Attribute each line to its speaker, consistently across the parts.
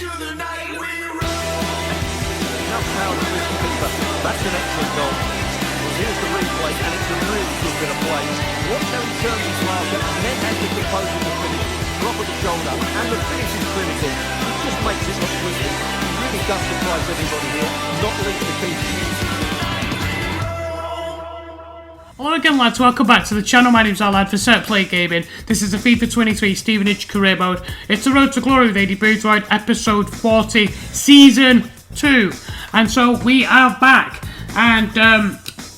Speaker 1: That's an excellent goal. Well, here's the replay, and it's a really good bit of play. Watch how he turns his marker and then has the composure to finish. Drop of the shoulder, and the finish is clinical. It just makes it look easy. He really does surprise everybody here, not least the keeper.
Speaker 2: Hello again, lads, welcome back to the channel. My name's Alad for Set Play Gaming. This is the FIFA 23 Stevenage career mode. It's the Road to Glory with Aidy Boothroyd, episode 40, season 2. And so we are back, and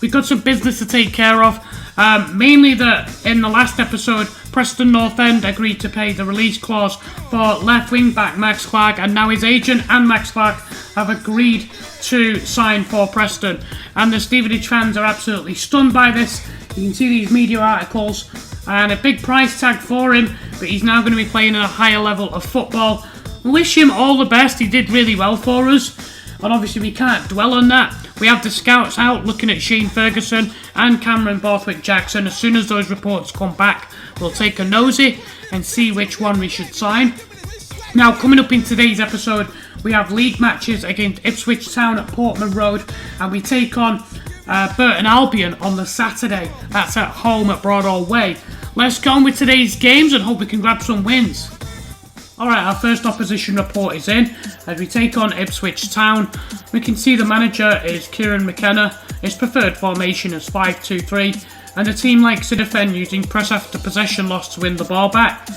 Speaker 2: we've got some business to take care of. Mainly that in the last episode, Preston North End agreed to pay the release clause for left wing back Max Clark, and now his agent and Max Clark have agreed to sign for Preston. And the Stevenage fans are absolutely stunned by this. You can see these media articles and a big price tag for him, but he's now going to be playing at a higher level of football. We wish him all the best. He did really well for us, and obviously we can't dwell on that. We have the scouts out looking at Shane Ferguson and Cameron Borthwick-Jackson. As soon as those reports come back, we'll take a nosy and see which one we should sign. Now, coming up in today's episode, we have league matches against Ipswich Town at Portman Road, and we take on Burton Albion on the Saturday. That's at home at Boro Way. Let's go on with today's games and hope we can grab some wins. Alright, our first opposition report is in as we take on Ipswich Town. We can see the manager is Kieran McKenna. His preferred formation is 5-2-3, and the team likes to defend using press after possession loss to win the ball back.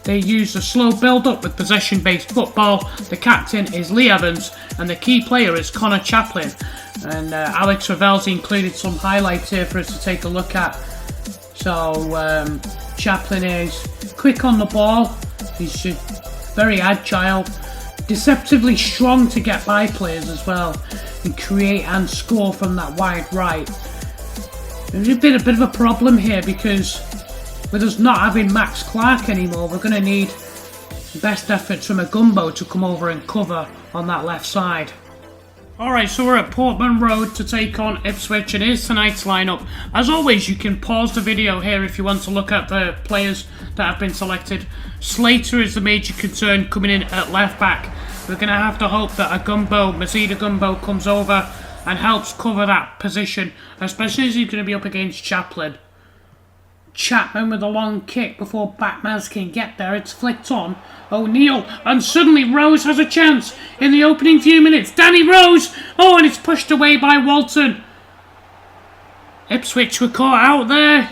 Speaker 2: They use a slow build-up with possession-based football. The captain is Lee Evans, and the key player is Connor Chaplin. And Alex Ravel's included some highlights here for us to take a look at. So Chaplin is quick on the ball. He's very agile, deceptively strong to get by players as well, and create and score from that wide right. There's a bit of a problem here because with us not having Max Clark anymore, we're going to need the best efforts from a Gumbo to come over and cover on that left side. Alright, so we're at Portman Road to take on Ipswich, and here's tonight's lineup. As always, you can pause the video here if you want to look at the players that have been selected. Slater is the major concern coming in at left back. We're going to have to hope that Mazida Gumbo comes over and helps cover that position, especially as he's going to be up against Chaplin. Chapman with a long kick before Batmaz can get there. It's flicked on O'Neill, and suddenly Rose has a chance in the opening few minutes. Danny Rose! Oh, and it's pushed away by Walton. Ipswich were caught out there.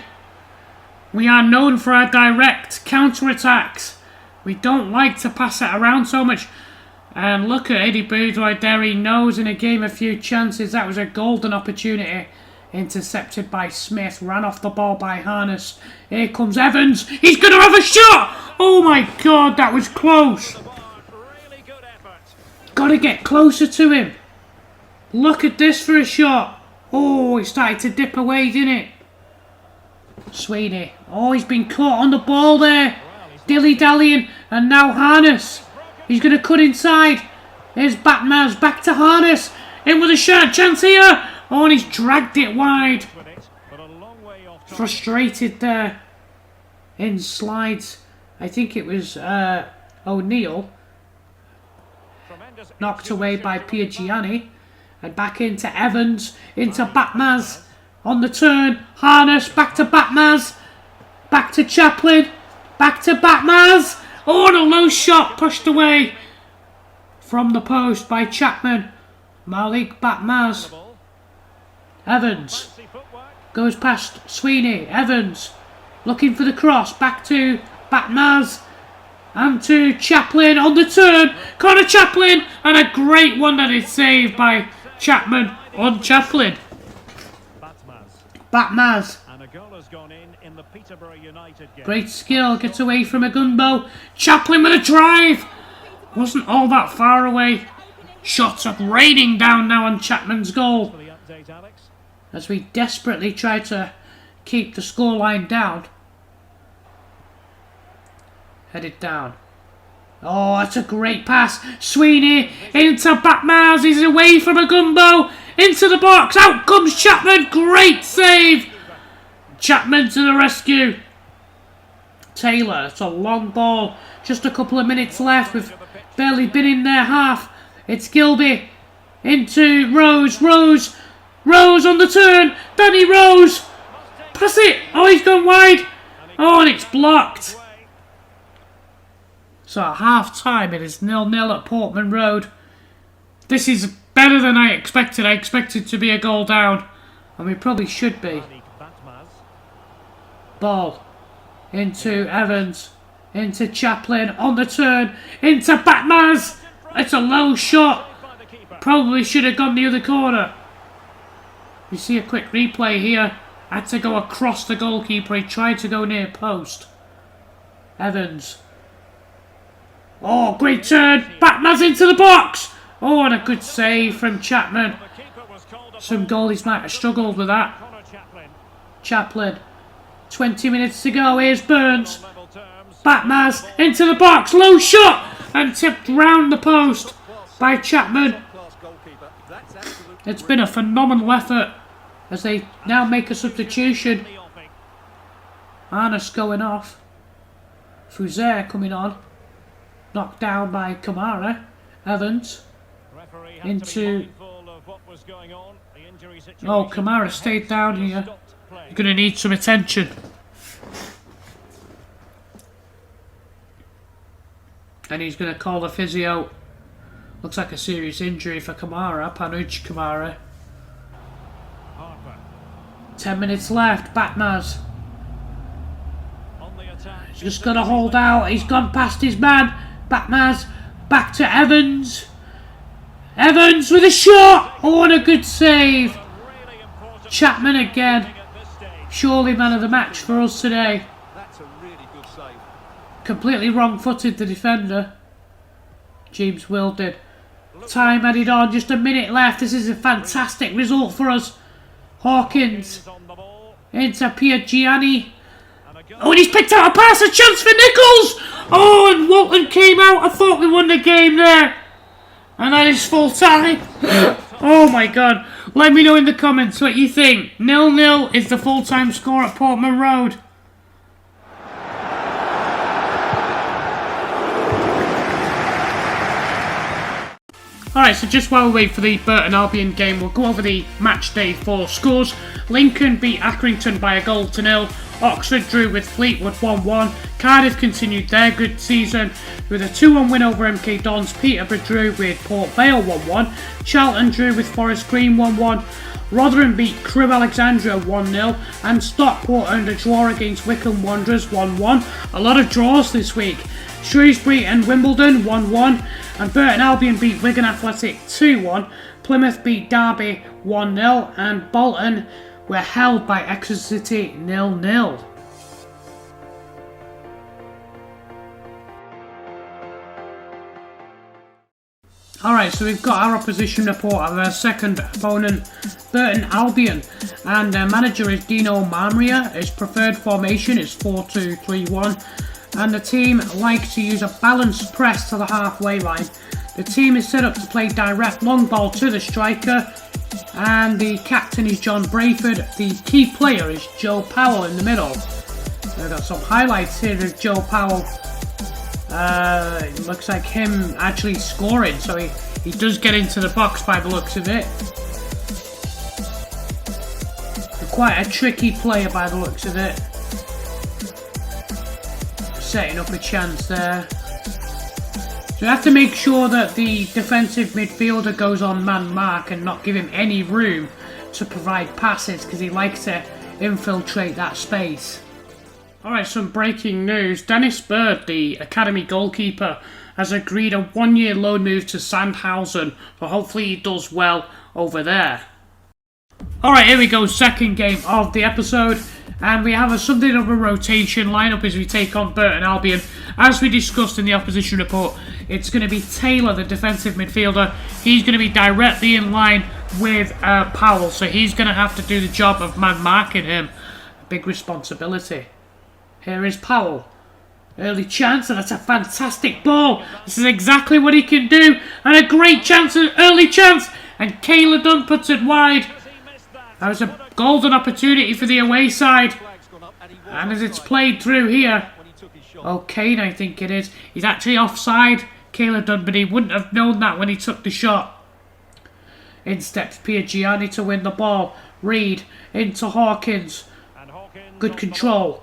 Speaker 2: We are known for our direct counter-attacks. We don't like to pass it around so much. And look at Aidy Boothroyd there. He knows in a game a few chances. That was a golden opportunity. Intercepted by Smith, ran off the ball by Harness. Here comes Evans. He's going to have a shot! Oh my God, that was close. Got to get closer to him. Look at this for a shot. Oh, it started to dip away, didn't it? Sweeney. Oh, he's been caught on the ball there. Dilly-dallying. And now Harness. He's going to cut inside. Here's Batmaz. Back to Harness. In with a shot. Chance here. Oh, and he's dragged it wide. Frustrated there. In slides. I think it was O'Neill. Knocked away by Piergianni. And back into Evans. Into Batmaz. On the turn. Harness. Back to Batmaz. Back to Chaplin. Back to Batmaz. Oh, and a low shot pushed away from the post by Chapman. Malik Batmaz. Evans goes past Sweeney. Evans looking for the cross. Back to Batmaz. And to Chaplin on the turn. Connor Chaplin. And a great one that is saved by Chapman on Chaplin. Batmaz. Great skill. Gets away from a Gumbo. Chaplin with a drive. Wasn't all that far away. Shots are raining down now on Chapman's goal. As we desperately try to keep the scoreline down. Headed down. Oh, that's a great pass. Sweeney into Batmaz. He's away from a Gumbo. Into the box. Out comes Chapman. Great save. Chapman to the rescue. Taylor. It's a long ball. Just a couple of minutes left with barely been in their half. It's Gilby into Rose. Rose on the turn. Danny Rose. Pass it. Oh, he's gone wide. Oh, and it's blocked. So at half time, it is 0-0 at Portman Road. This is better than I expected. I expected to be a goal down, and we probably should be. Ball into Evans, into Chaplin on the turn, into Batmaz. It's a low shot. Probably should have gone the other corner. You see a quick replay here. Had to go across the goalkeeper. He tried to go near post. Evans. Oh, great turn. Batmaz into the box. Oh, and a good save from Chapman. Some goalies might have struggled with that. Chaplin. 20 minutes to go. Here's Burns. Batmaz into the box. Low shot. And tipped round the post by Chapman. It's been a phenomenal effort as they now make a substitution. Arness going off. Fouzer coming on. Knocked down by Kamara. Evans. Into... Oh, Kamara stayed down here. You're going to need some attention. And he's going to call the physio. Looks like a serious injury for Kamara. Panuch Kamara. 10 minutes left. Batmaz. He's just got to hold out. He's gone past his man. Batmaz. Back to Evans. Evans with a shot. Oh, and a good save. Chapman again. Surely man of the match for us today. Completely wrong-footed, the defender. James Will did. Time added on. Just a minute left. This is a fantastic result for us. Hawkins. Into Piergianni. Oh, and he's picked out a pass. A chance for Nichols. Oh, and Walton came out. I thought we won the game there. And that is full time. Oh my God. Let me know in the comments what you think. 0-0 is the full-time score at Portman Road. Alright, so just while we wait for the Burton Albion game, we'll go over the match day 4 scores. Lincoln beat Accrington by 1-0. Oxford drew with Fleetwood 1-1. Cardiff continued their good season with a 2-1 win over MK Dons. Peterborough drew with Port Vale 1-1. Charlton drew with Forest Green 1-1. Rotherham beat Crewe Alexandria 1-0. And Stockport earned a draw against Wycombe Wanderers 1-1. A lot of draws this week. Shrewsbury and Wimbledon 1-1. And Burton Albion beat Wigan Athletic 2-1. Plymouth beat Derby 1-0. And Bolton were held by Exeter City 0-0. Alright, so we've got our opposition report of our second opponent, Burton Albion, and their manager is Dino Marmria. His preferred formation is 4-2-3-1, and the team like to use a balanced press to the halfway line. The team is set up to play direct long ball to the striker, and the captain is John Brayford. The key player is Joe Powell in the middle. We've got some highlights here of Joe Powell. It looks like him actually scoring, so he does get into the box by the looks of it. Quite a tricky player by the looks of it. Setting up a chance there. So you have to make sure that the defensive midfielder goes on man mark and not give him any room to provide passes, because he likes to infiltrate that space. Alright, some breaking news. Dennis Bird, the academy goalkeeper, has agreed a 1-year loan move to Sandhausen, so hopefully he does well over there. Alright, here we go, second game of the episode, and we have something of a rotation lineup as we take on Burton Albion. As we discussed in the opposition report, it's going to be Taylor, the defensive midfielder. He's going to be directly in line with Powell, so he's going to have to do the job of man marking him. A big responsibility. Here is Powell. Early chance, and that's a fantastic ball. This is exactly what he can do. And a great chance, an early chance. And Kayla Dunn puts it wide. That was a golden opportunity for the away side. And as it's played through here. Oh, Kane, I think it is. He's actually offside. Caleb Dunn, but he wouldn't have known that when he took the shot. In steps Gianni to win the ball. Reed into Hawkins. Good control.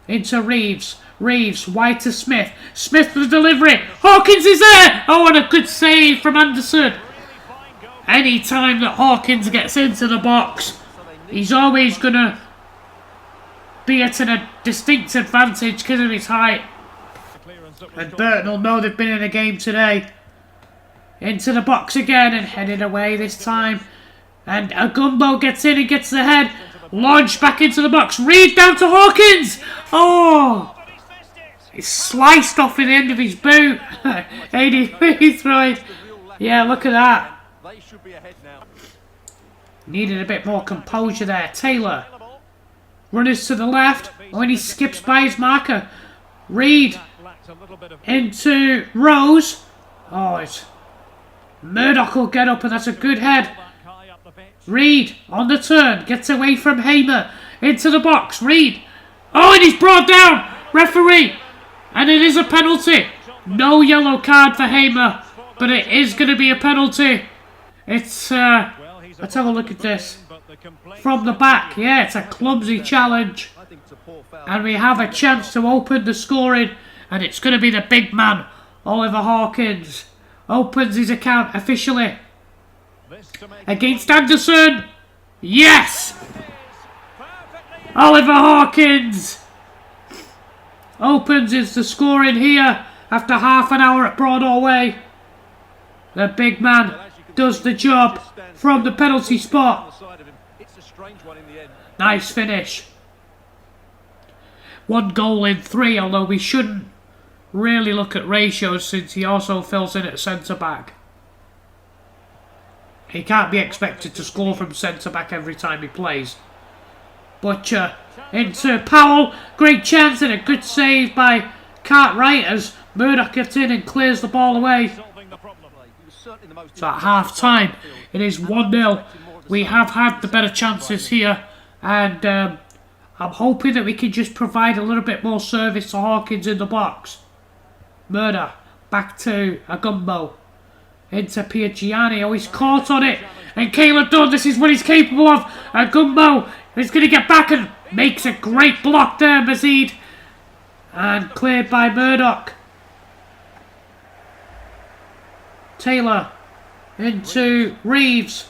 Speaker 2: Into Reeves. Reeves, wide to Smith. Smith for the delivery. Hawkins is there! Oh, and a good save from Anderson. Any time that Hawkins gets into the box, he's always going to be at a distinct advantage because of his height. And Burton will know they've been in a game today. Into the box again and headed away this time. And Agumbo gets in and gets the head. Launched back into the box. Reed down to Hawkins. Oh! It's sliced off in the end of his boot. Aidy Boothroyd. Yeah, look at that. Needed a bit more composure there. Taylor. Runners to the left. When he skips by his marker. Reed. Into Rose. Oh, it's... Murdoch will get up and that's a good head. Reed on the turn. Gets away from Hamer. Into the box. Reed. Oh, and he's brought down. Referee. And it is a penalty. No yellow card for Hamer. But it is going to be a penalty. It's... let's have a look at this. From the back. Yeah, it's a clumsy challenge. And we have a chance to open the scoring. And it's going to be the big man, Oliver Hawkins. Opens his account officially. Against Anderson. Yes! Oliver Hawkins opens the scoring here after half an hour at Broadway. The big man does the job from the penalty spot. Nice finish. 1 goal in 3, although we shouldn't really look at ratios since he also fills in at centre-back. He can't be expected to score from centre-back every time he plays. Butcher into Powell. Great chance and a good save by Cartwright as Murdoch gets in and clears the ball away. So at half-time, it is 1-0. We have had the better chances here. And I'm hoping that we can just provide a little bit more service to Hawkins in the box. Murdoch back to Agumbo. Into Gianni. Oh, he's caught on it. And Caleb Dunn, this is what he's capable of. Agumbo is going to get back and makes a great block there, Mazid. And cleared by Murdoch. Taylor. Into Reeves.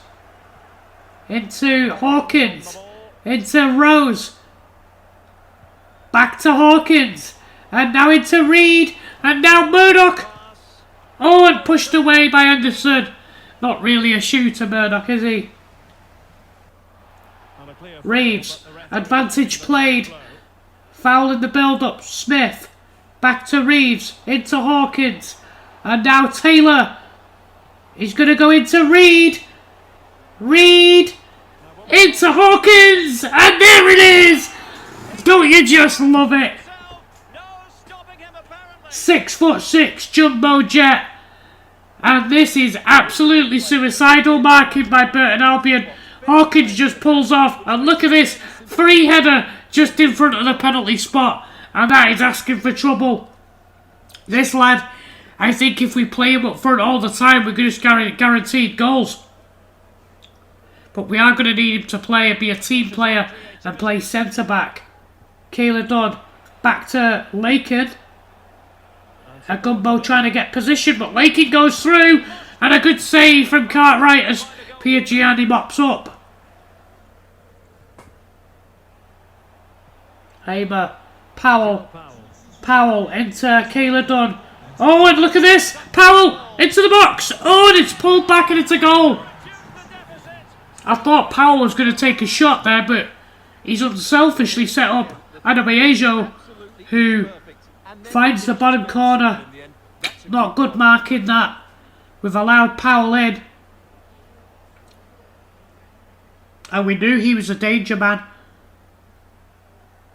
Speaker 2: Into Hawkins. Into Rose. Back to Hawkins. And now into Reed. And now Murdoch. Oh, and pushed away by Anderson. Not really a shooter, Murdoch, is he? Reeves. Advantage played. Foul in the build-up. Smith. Back to Reeves. Into Hawkins. And now Taylor. He's going to go into Reed. Reed. Into Hawkins. And there it is. Don't you just love it? 6'6" jumbo jet. And this is absolutely suicidal marking by Burton Albion. Hawkins just pulls off. And look at this. Free header just in front of the penalty spot. And that is asking for trouble. This lad, I think if we play him up front all the time, we're going to guaranteed goals. But we are going to need him to play and be a team player and play centre-back. Caleb Dunn back to Lakin. Agumbo trying to get position, but Lakin goes through. And a good save from Cartwright as Gianni mops up. Hamer. Powell. Powell into Caleb Dunn. Oh, and look at this. Powell into the box. Oh, and it's pulled back and it's a goal. I thought Powell was going to take a shot there, but he's unselfishly set up Adebayo, who finds the bottom corner. Not good marking that. We've allowed Powell in. And we knew he was a danger man.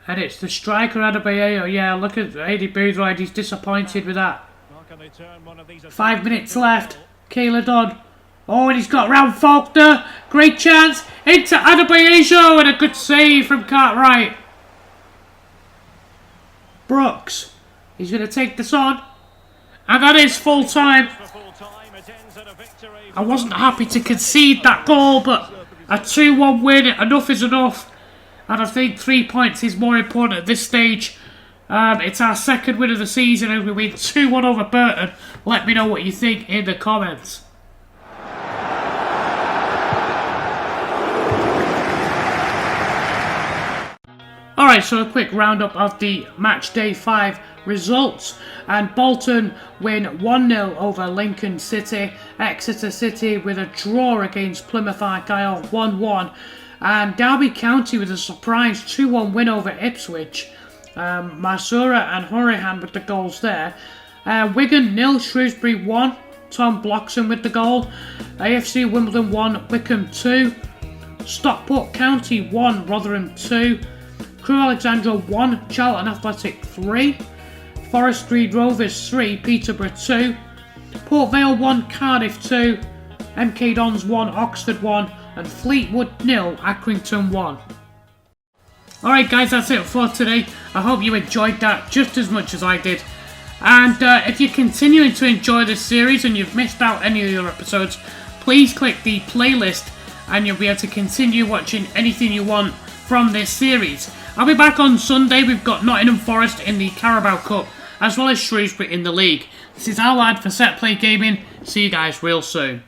Speaker 2: And it's the striker Adebayo. Yeah, look at Aidy Boothroyd. He's disappointed with that. 5 minutes left. Caleb Dunn. Oh, and he's got round Faulkner. Great chance. Into Adebayo. And a good save from Cartwright. Brooks. He's going to take this on. And that is full time. I wasn't happy to concede that goal, but a 2-1 win, enough is enough. And I think 3 points is more important at this stage. It's our second win of the season and we win 2-1 over Burton. Let me know what you think in the comments. Alright, so a quick roundup of the match day 5 results. And Bolton win 1-0 over Lincoln City. Exeter City with a draw against Plymouth Argyle 1-1. And Derby County with a surprise 2-1 win over Ipswich. Masura and Hourihan with the goals there. Wigan 0, Shrewsbury 1. Tom Bloxham with the goal. AFC Wimbledon 1, Wickham 2. Stockport County 1, Rotherham 2. Crewe Alexandra 1, Charlton Athletic 3. Forest Green Rovers 3, Peterborough 2. Port Vale 1, Cardiff 2. MK Dons 1, Oxford 1. And Fleetwood 0, Accrington 1. Alright guys, that's it for today. I hope you enjoyed that just as much as I did. And if you're continuing to enjoy this series and you've missed out any of your episodes, please click the playlist and you'll be able to continue watching anything you want from this series. I'll be back on Sunday. We've got Nottingham Forest in the Carabao Cup as well as Shrewsbury in the league. This is Alad for Set Play Gaming. See you guys real soon.